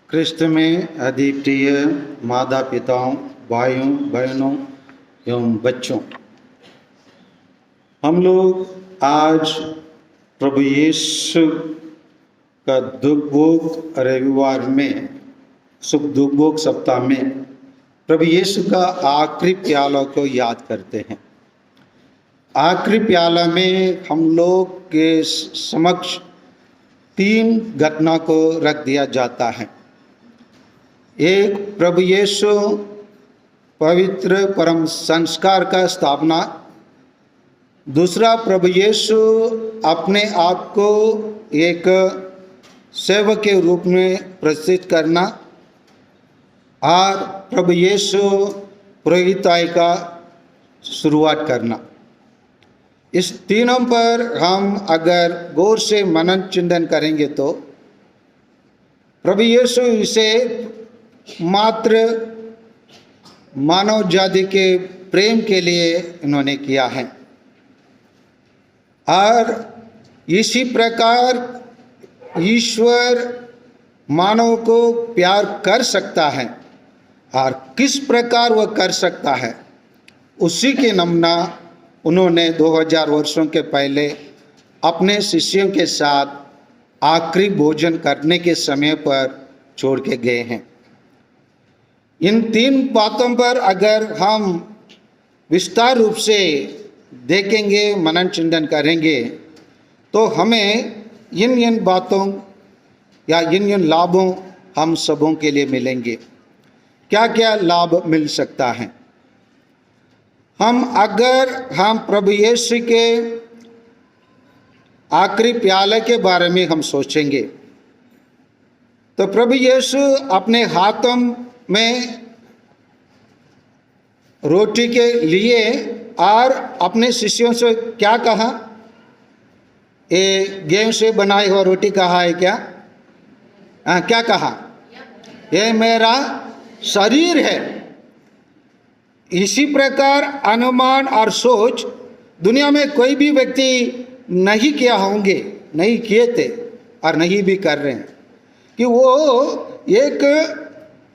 ख्रिस्त में अद्वितीय माता पिताओं, भाइयों बहनों एवं बच्चों, हम लोग आज प्रभु यीशु का दुख भोग रविवार में सुख दुख भोग सप्ताह में प्रभु यीशु का आखिरी प्याला को याद करते हैं। आखिरी प्याला में हम लोग के समक्ष 3 घटना को रख दिया जाता है। एक, प्रभु यीशु पवित्र परम संस्कार का स्थापना। दूसरा, प्रभु यीशु अपने आप को एक सेवक के रूप में प्रस्तुत करना। और प्रभु यीशु पुरोहिताई का शुरुआत करना। इस तीनों पर हम अगर गौर से मनन चिंतन करेंगे तो प्रभु यीशु इसे मात्र मानव जाति के प्रेम के लिए इन्होंने किया है। और इसी प्रकार ईश्वर मानव को प्यार कर सकता है और किस प्रकार वह कर सकता है, उसी के नमूना उन्होंने 2000 वर्षों के पहले अपने शिष्यों के साथ आखिरी भोजन करने के समय पर छोड़ के गए हैं। इन 3 बातों पर अगर हम विस्तार रूप से देखेंगे, मनन चिंतन करेंगे, तो हमें इन बातों या इन लाभों हम सबों के लिए मिलेंगे। क्या क्या लाभ मिल सकता है? अगर हम प्रभु यीशु के आखिरी प्याले के बारे में हम सोचेंगे तो प्रभु यीशु अपने हाथों में रोटी के लिए और अपने शिष्यों से क्या कहा? ये गेहूं से बनाई हुआ रोटी कहा है क्या? क्या कहा? ये मेरा शरीर है। इसी प्रकार अनुमान और सोच दुनिया में कोई भी व्यक्ति नहीं किया होंगे, नहीं किए थे और नहीं भी कर रहे हैं कि वो एक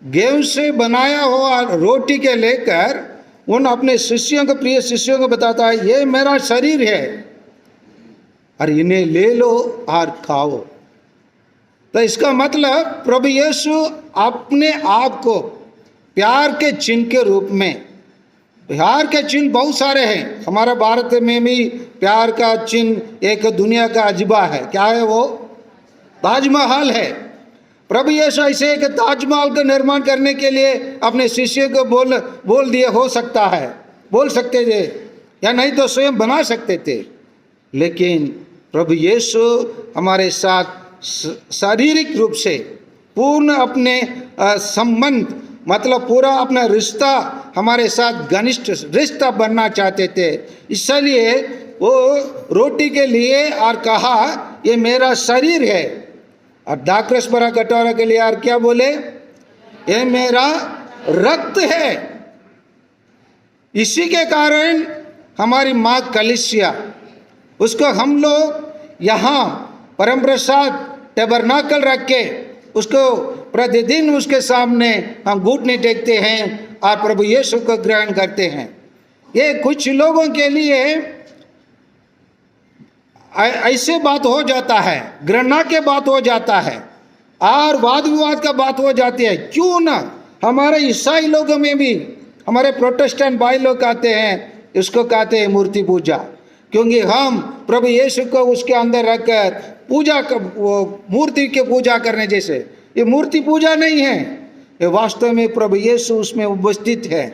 गेहूं से बनाया हुआ रोटी के लेकर उन अपने शिष्यों को, प्रिय शिष्यों को बताता है, ये मेरा शरीर है और इन्हें ले लो और खाओ। तो इसका मतलब प्रभु यीशु अपने आप को प्यार के चिन्ह के रूप में, प्यार के चिन्ह बहुत सारे हैं। हमारे भारत में भी प्यार का चिन्ह एक दुनिया का अजूबा है। क्या है वो? ताजमहल है। प्रभु यीशु ऐसे एक ताजमहल का निर्माण करने के लिए अपने शिष्यों को बोल दिए, हो सकता है बोल सकते थे या नहीं तो स्वयं बना सकते थे। लेकिन प्रभु यीशु हमारे साथ शारीरिक रूप से पूर्ण अपने संबंध, मतलब पूरा अपना रिश्ता हमारे साथ घनिष्ठ रिश्ता बनना चाहते थे। इसलिए वो रोटी के लिए और कहा, ये मेरा शरीर है। और दाखरस भरा कटोरा के लिए और क्या बोले? ये मेरा रक्त है। इसी के कारण हमारी माँ कलीसिया, उसको हम लोग यहाँ परम प्रसाद टैबरनाकल रख के उसको प्रतिदिन उसके सामने हम घुटने टेकते हैं और प्रभु यीशु को ग्रहण करते हैं। ये कुछ लोगों के लिए ऐसे बात हो जाता है, घृणा के बात हो जाता है और वाद विवाद का बात हो जाती है। क्यों ना हमारे ईसाई लोगों में भी, हमारे प्रोटेस्टेंट भाई लोग कहते हैं, इसको कहते हैं मूर्ति पूजा, क्योंकि हम प्रभु यीशु को उसके अंदर रखकर पूजा, मूर्ति के पूजा करने जैसे। ये मूर्ति पूजा नहीं है, ये वास्तव में प्रभु यीशु उसमें उपस्थित है।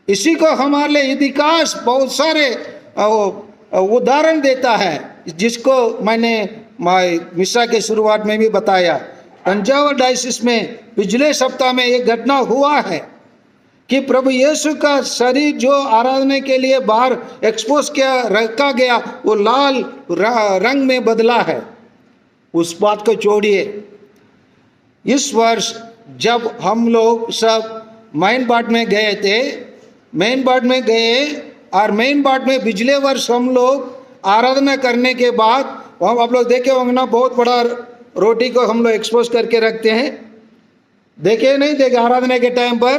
इसी को हमारे लिए इतिहास बहुत सारे उदाहरण देता है, जिसको मैंने मिसा के शुरुआत में भी बताया। तंजावर डायसिस में पिछले सप्ताह में एक घटना हुआ है कि प्रभु यीशु का शरीर जो आराधना के लिए बाहर एक्सपोज किया रखा गया, वो लाल रंग में बदला है। उस बात को छोड़िए, इस वर्ष जब हम लोग सब मेन बाट में गए थे, मेन बाट में गए और मेन बाट में पिछले वर्ष हम लोग आराधना करने के बाद, हम आप लोग देखे होंगे ना, बहुत बड़ा रोटी को हम लोग एक्सपोज करके रखते हैं। देखे नहीं देखे आराधना के टाइम पर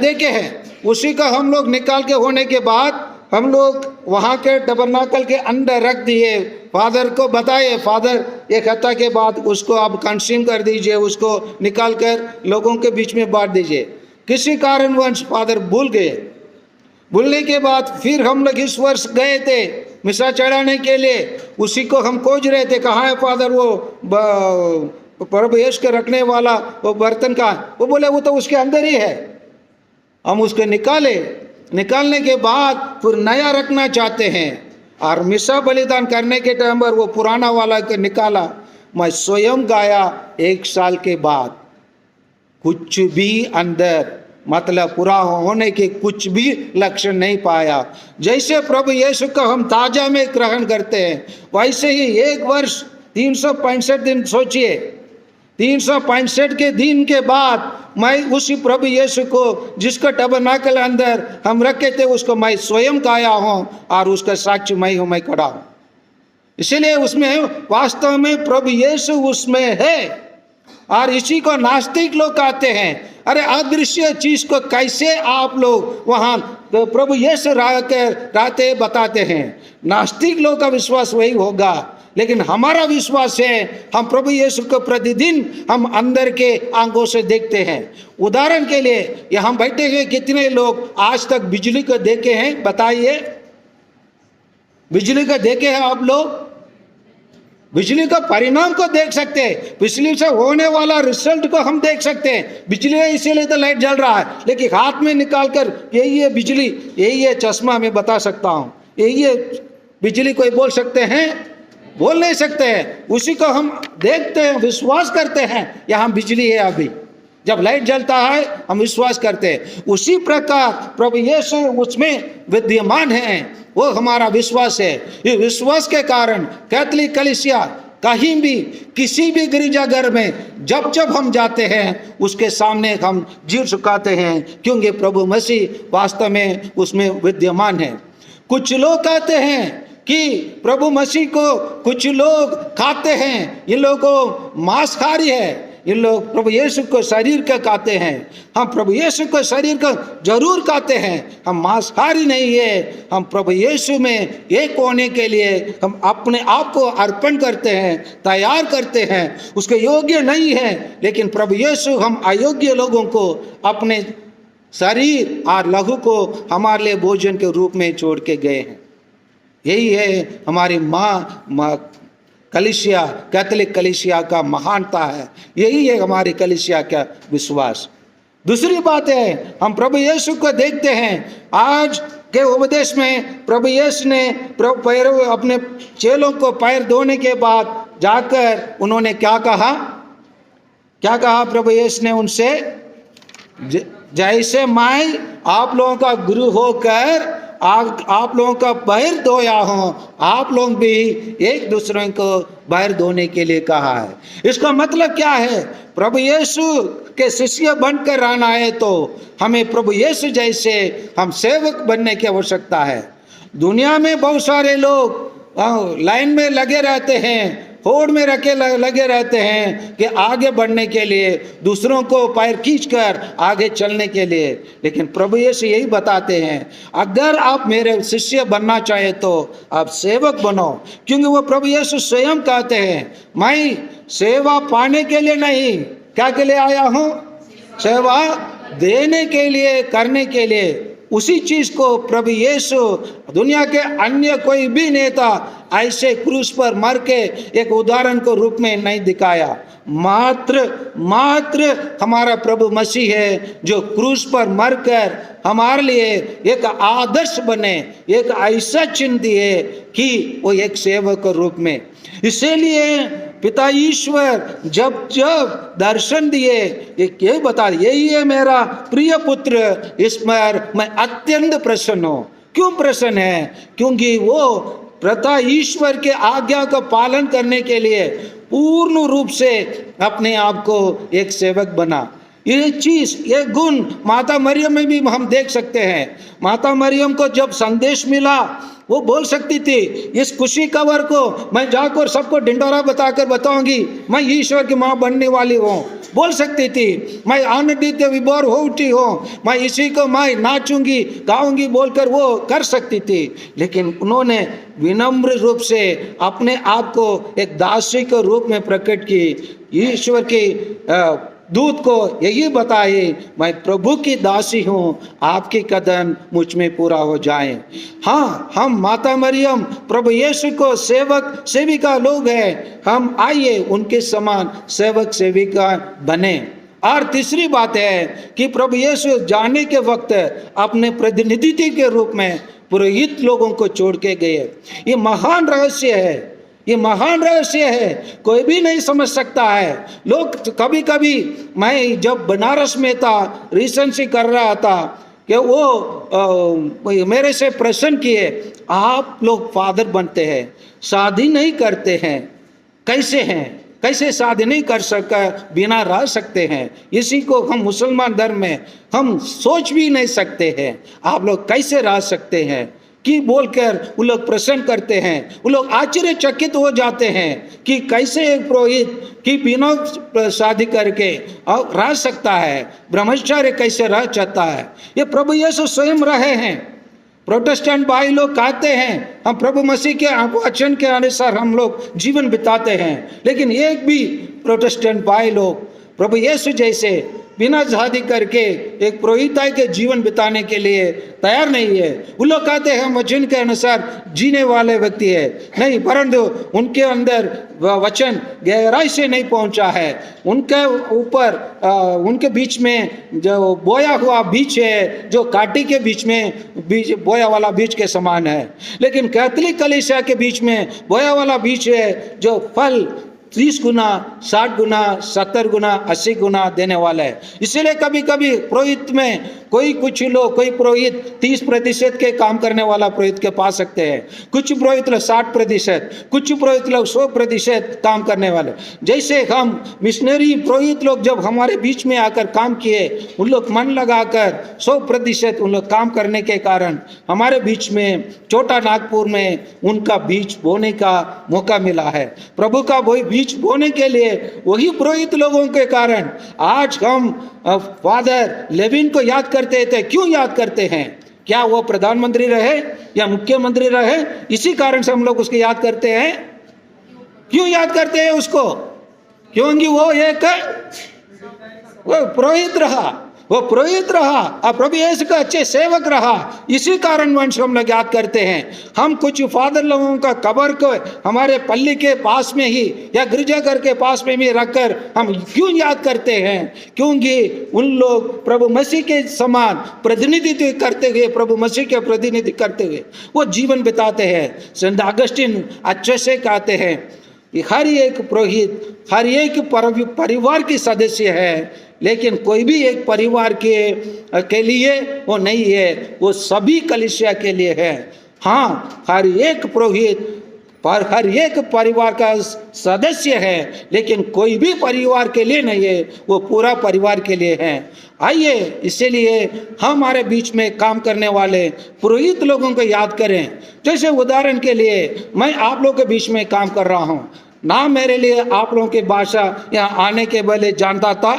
देखे हैं। उसी का हम लोग निकाल के होने के बाद हम लोग वहाँ के टबरनाकल के अंदर रख दिए, फादर को बताए, फादर एक हफ्ता के बाद उसको आप कंज्यूम कर दीजिए, उसको निकाल कर लोगों के बीच में बांट दीजिए। किसी कारणवश फादर भूल गए। भूलने के बाद फिर हम लोग इस वर्ष गए थे मिसा चढ़ाने के लिए, उसी को हम खोज रहे थे, कहाँ है फादर वो प्रभु यीशु के रखने वाला वो बर्तन का। वो बोले वो तो उसके अंदर ही है। हम उसको निकालने के बाद फिर नया रखना चाहते हैं, और मिसा बलिदान करने के टाइम पर वो पुराना वाला को निकाला। मैं स्वयं गाया 1 साल के बाद, कुछ भी अंदर मतलब पूरा होने के कुछ भी लक्षण नहीं पाया। जैसे प्रभु यीशु को हम ताजा में ग्रहण करते हैं, वैसे ही 1 वर्ष 365 दिन, सोचिए 365 के दिन के बाद मैं उसी प्रभु यीशु को जिसका टबरनाकल अंदर हम रखे थे उसको मैं स्वयं गाया हूँ, और उसका साक्ष्य मैं हूँ, मैं खड़ा हूँ। इसलिए उसमें वास्तव में प्रभु यीशु उसमें है। और इसी को नास्तिक लोग कहते हैं, अरे अदृश्य चीज को कैसे आप लोग वहाँ तो प्रभु यीशु रहते बताते हैं। नास्तिक लोग का विश्वास वही होगा, लेकिन हमारा विश्वास है हम प्रभु यीशु को प्रतिदिन हम अंदर के आंखों से देखते हैं। उदाहरण के लिए यहाँ बैठे हुए कितने लोग आज तक बिजली को देखे हैं? बताइए, बिजली को देखे हैं आप लोग? बिजली का परिणाम को देख सकते हैं, बिजली से होने वाला रिजल्ट को हम देख सकते हैं। बिजली है इसीलिए तो लाइट जल रहा है, लेकिन हाथ में निकाल कर यही है बिजली, यही है चश्मा, मैं बता सकता हूँ यही है बिजली, कोई बोल सकते हैं? बोल नहीं सकते हैं। उसी को हम देखते हैं, विश्वास करते हैं यहाँ बिजली है। अभी जब लाइट जलता है हम विश्वास करते हैं। उसी प्रकार प्रभु यीशु उसमें विद्यमान है, वो हमारा विश्वास है। ये विश्वास के कारण कैथोलिक कलीसिया कहीं भी किसी भी गिरजाघर में जब हम जाते हैं उसके सामने हम सिर झुकाते हैं, क्योंकि प्रभु मसीह वास्तव में उसमें विद्यमान है। कुछ लोग कहते हैं कि प्रभु मसीह को कुछ लोग खाते हैं, ये लोग को मांसाहारी है, ये लोग प्रभु यीशु को शरीर का खाते हैं। हम प्रभु यीशु को शरीर का जरूर खाते हैं, हम मांसाहारी नहीं है। हम प्रभु यीशु में एक होने के लिए हम अपने आप को अर्पण करते हैं, तैयार करते हैं। उसके योग्य नहीं है, लेकिन प्रभु यीशु हम अयोग्य लोगों को अपने शरीर और लहू को हमारे लिए भोजन के रूप में छोड़ के गए हैं। यही है हमारी माँ कलीसिया, कैथोलिक कलीसिया का महानता है। यही है हमारी कलीसिया का विश्वास। दूसरी बात है, हम प्रभु यीशु को देखते हैं। आज के उपदेश में प्रभु यीशु ने अपने चेलों को पैर धोने के बाद जाकर उन्होंने क्या कहा प्रभु यीशु ने उनसे? जैसे मैं आप लोगों का गुरु होकर आप लोगों का पैर धोया हूँ, आप लोग भी एक दूसरे को पैर धोने के लिए कहा है। इसका मतलब क्या है? प्रभु यीशु के शिष्य बनकर रहना है तो हमें प्रभु यीशु जैसे हम सेवक बनने की आवश्यकता है। दुनिया में बहुत सारे लोग लाइन में लगे रहते हैं, होड़ में लगे रहते हैं कि आगे बढ़ने के लिए, दूसरों को पैर खींचकर आगे चलने के लिए। लेकिन प्रभु यीशु यही बताते हैं, अगर आप मेरे शिष्य बनना चाहे तो आप सेवक बनो, क्योंकि वो प्रभु यीशु स्वयं कहते हैं, मैं सेवा पाने के लिए नहीं, क्या के लिए आया हूँ? सेवा देने के लिए, करने के लिए। उसी चीज को प्रभु यीशु दुनिया के अन्य कोई भी नेता ऐसे क्रूस पर मर के एक उदाहरण को रूप में नहीं दिखाया। मात्र हमारा प्रभु मसीह है जो क्रूस पर मरकर हमारे लिए एक आदर्श बने, एक ऐसा चिन्ह दिए कि वो एक सेवक के रूप में। इसीलिए पिता ईश्वर जब दर्शन दिए, ये बता, यही है मेरा प्रिय पुत्र, इस पर मैं अत्यंत प्रसन्न हूँ। क्यों प्रसन्न है? क्योंकि वो पिता ईश्वर के आज्ञा का पालन करने के लिए पूर्ण रूप से अपने आप को एक सेवक बना। ये चीज, ये गुण माता मरियम में भी हम देख सकते हैं। माता मरियम को जब संदेश मिला, वो बोल सकती थी, इस खुशी खबर को मैं जाकर सबको ढिंडोरा बताकर बताऊंगी, मैं ईश्वर की माँ बनने वाली हूँ, बोल सकती थी, मैं आनंदित विभोर हो उठी हूँ, मैं इसी को मैं नाचूंगी गाऊंगी बोलकर वो कर सकती थी। लेकिन उन्होंने विनम्र रूप से अपने आप को एक दासी के रूप में प्रकट की। ईश्वर की दूत को यही बताए, मैं प्रभु की दासी हूँ, आपकी कदम मुझ में पूरा हो जाए। हाँ, हम माता मरियम प्रभु यीशु को सेवक सेविका लोग हैं, हम आइए उनके समान सेवक सेविका बने। और तीसरी बात है कि प्रभु यीशु जाने के वक्त अपने प्रतिनिधित्व के रूप में पुरोहित लोगों को छोड़ के गए। ये महान रहस्य है, ये महान रहस्य है, कोई भी नहीं समझ सकता है। लोग कभी कभी, मैं जब बनारस में था, रिसेंसी कर रहा था, कि वो मेरे से प्रश्न किए, आप लोग फादर बनते हैं, शादी नहीं करते हैं, कैसे हैं, कैसे शादी नहीं कर सका बिना रह सकते हैं? इसी को हम मुसलमान धर्म में हम सोच भी नहीं सकते हैं, आप लोग कैसे रह सकते हैं कि बोलकर वो लोग प्रश्न करते हैं। वो लोग आश्चर्यचकित हो जाते हैं कि कैसे एक पुरोहित कि बिना शादी करके रह सकता है, ब्रह्मचार्य कैसे रह सकता है। ये प्रभु यीशु स्वयं रहे हैं। प्रोटेस्टेंट भाई लोग कहते हैं हम प्रभु मसीह के वचन के अनुसार हम लोग जीवन बिताते हैं, लेकिन एक भी प्रोटेस्टेंट भाई लोग प्रभु यीशु जैसे बिना शादी करके एक पुरोहिताई के जीवन बिताने के लिए तैयार नहीं है। वो लोग कहते हैं हम वचन के अनुसार जीने वाले व्यक्ति है, नहीं, परंतु उनके अंदर वचन गहराई से नहीं पहुंचा है। उनके ऊपर उनके बीच में जो बोया हुआ बीज है, जो काटी के बीच में बीज बोया वाला बीज के समान है। लेकिन कैथोलिक कलीसिया के बीच में बोया वाला बीज है जो फल 30 गुना, 60 गुना, 70 गुना, 80 गुना देने वाला है। इसीलिए कभी कभी पुरोहित में कुछ लोग, कोई पुरोहित 30% के काम करने वाला पुरोहित के पा सकते हैं, कुछ पुरोहित लोग 60%, कुछ पुरोहित लोग 100% काम करने वाले। जैसे हम मिशनरी पुरोहित लोग जब हमारे बीच में आकर काम किए, उन लोग मन लगाकर 100% उन लोग काम करने के कारण हमारे बीच में छोटा नागपुर में उनका बीज बोने का मौका मिला है। प्रभु का वही बीज बोने के लिए वही पुरोहित लोगों के कारण आज हम फादर लेविन को याद करते थे। क्यों याद करते हैं? क्या वो प्रधानमंत्री रहे या मुख्यमंत्री रहे? इसी कारण से हम लोग उसको याद करते हैं। क्यों याद करते हैं उसको? क्योंकि वो एक पुरोहित रहा, वो पुरोहित रहा और प्रभु यीशु का अच्छे सेवक रहा। इसी कारण वंश हम लोग याद करते हैं। हम कुछ फादर लोगों का कब्र को हमारे पल्ली के पास में ही या गिरजाघर के पास में भी रखकर हम क्यों याद करते हैं? क्योंकि उन लोग प्रभु मसीह के समान प्रतिनिधित्व करते हुए, प्रभु मसीह के प्रतिनिधित्व करते हुए वो जीवन बिताते हैं। संत अगस्टिन अच्छे से कहते हैं, हर एक पुरोहित हर एक परिवार की सदस्य है, लेकिन कोई भी एक परिवार के लिए वो नहीं है, वो सभी कलीसिया के लिए है। हाँ, हर एक पुरोहित पर हर एक परिवार का सदस्य है, लेकिन कोई भी परिवार के लिए नहीं है, वो पूरा परिवार के लिए है। आइए इसीलिए हमारे बीच में काम करने वाले पुरोहित लोगों को याद करें। जैसे उदाहरण के लिए मैं आप लोगों के बीच में काम कर रहा हूँ, ना मेरे लिए आप लोगों की भाषा यहाँ आने के पहले जानता था,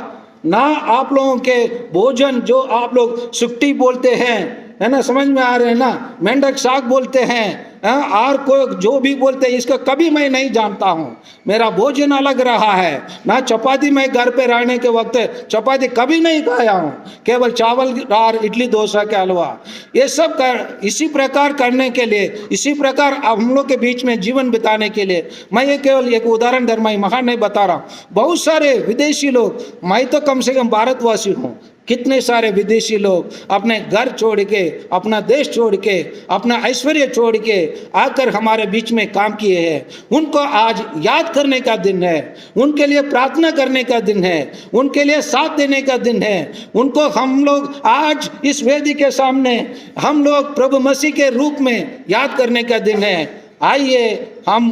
ना आप लोगों के भोजन जो आप लोग सुक्टी बोलते हैं, है ना, समझ में आ रहे हैं ना, मेंढक साग बोलते हैं, और कोई जो भी बोलते हैं, इसका कभी मैं नहीं जानता हूँ। मेरा भोजन अलग रहा है। ना चपाती, मैं घर पे रहने के वक्त चपाती कभी नहीं खाया हूँ, केवल चावल और इडली डोसा के हलवा। ये सब कर इसी प्रकार करने के लिए, इसी प्रकार हम लोग के बीच में जीवन बिताने के लिए, मैं ये केवल एक उदाहरण धर्म महान नहीं बता रहा हूँ। बहुत सारे विदेशी लोग, मैं तो कम से कम भारतवासी हूँ, कितने सारे विदेशी लोग अपने घर छोड़ के, अपना देश छोड़ के, अपना ऐश्वर्य छोड़ के आकर हमारे बीच में काम किए हैं। उनको आज याद करने का दिन है, उनके लिए प्रार्थना करने का दिन है, उनके लिए साथ देने का दिन है। उनको हम लोग आज इस वेदी के सामने हम लोग प्रभु मसीह के रूप में याद करने का दिन है। आइए हम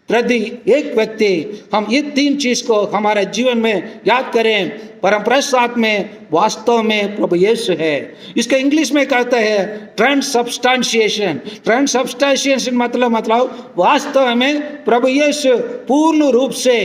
प्रति एक व्यक्ति हम ये 3 चीज को हमारे जीवन में याद करें। परम साथ में वास्तव में प्रभु यीशु है। इसका इंग्लिश में कहते हैं ट्रांसब्स्टेंशिएशन। ट्रांसब्स्टेंशिएशन मतलब वास्तव में प्रभु यीशु पूर्ण रूप से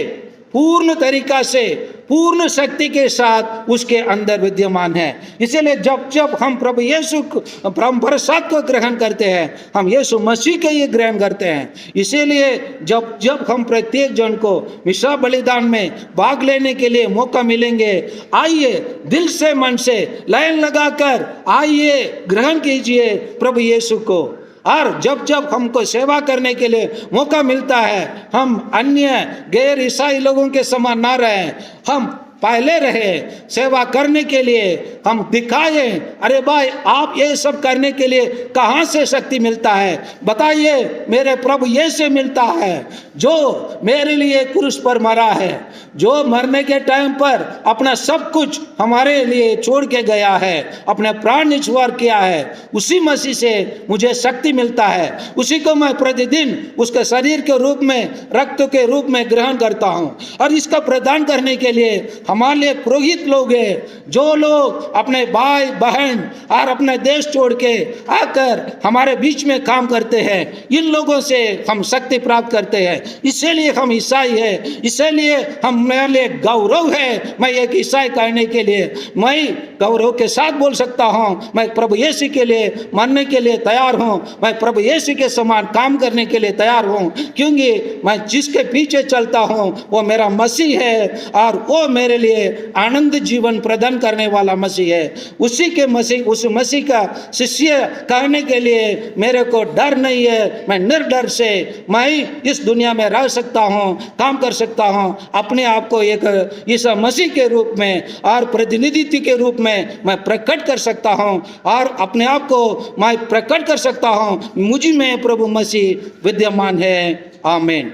पूर्ण तरीका से, पूर्ण शक्ति के साथ उसके अंदर विद्यमान है। इसीलिए जब जब हम प्रभु यीशु प्रसाद को ग्रहण करते हैं, हम यीशु मसीह के ये ग्रहण करते हैं। इसीलिए जब जब हम प्रत्येक जन को मिशा बलिदान में भाग लेने के लिए मौका मिलेंगे, आइए दिल से मन से लाइन लगाकर आइए ग्रहण कीजिए प्रभु यीशु को। और जब जब हमको सेवा करने के लिए मौका मिलता है, हम अन्य गैर ईसाई लोगों के समान ना रहें, हम पहले रहे सेवा करने के लिए, हम दिखाए अरे भाई आप ये सब करने के लिए कहाँ से शक्ति मिलता है, बताइए मेरे प्रभु ये से मिलता है जो मेरे लिए क्रूस पर मरा है, जो मरने के टाइम पर अपना सब कुछ हमारे लिए छोड़ के गया है, अपने प्राण निछावर किया है, उसी मसीह से मुझे शक्ति मिलता है। उसी को मैं प्रतिदिन उसके शरीर के रूप में, रक्त के रूप में ग्रहण करता हूँ। और इसका प्रदान करने के लिए हमारे लिए पुरोहित लोग हैं, जो लोग अपने भाई बहन और अपने देश छोड़ के आकर हमारे बीच में काम करते हैं, इन लोगों से हम शक्ति प्राप्त करते हैं। इसीलिए हम ईसाई है, इसीलिए हम मेरे लिए गौरव है मैं एक ईसाई करने के लिए। मैं गौरव के साथ बोल सकता हूँ मैं प्रभु यीशु के लिए मरने के लिए तैयार हूँ, मैं प्रभु यीशु के समान काम करने के लिए तैयार हूँ, क्योंकि मैं जिसके पीछे चलता हूँ वो मेरा मसीह है और वो मेरे लिए आनंद जीवन प्रदान करने वाला मसीह है। उसी के मसीह, उस मसीह का शिष्य करने के लिए मेरे को डर नहीं है। मैं निर्डर से मैं इस दुनिया में रह सकता हूँ, काम कर सकता हूँ, अपने आप को एक ईसा मसीह के रूप में और प्रतिनिधित्व के रूप में मैं प्रकट कर सकता हूँ और अपने आप को मैं प्रकट कर सकता हूँ। मुझ में प्रभु मसीह विद्यमान है। आमीन।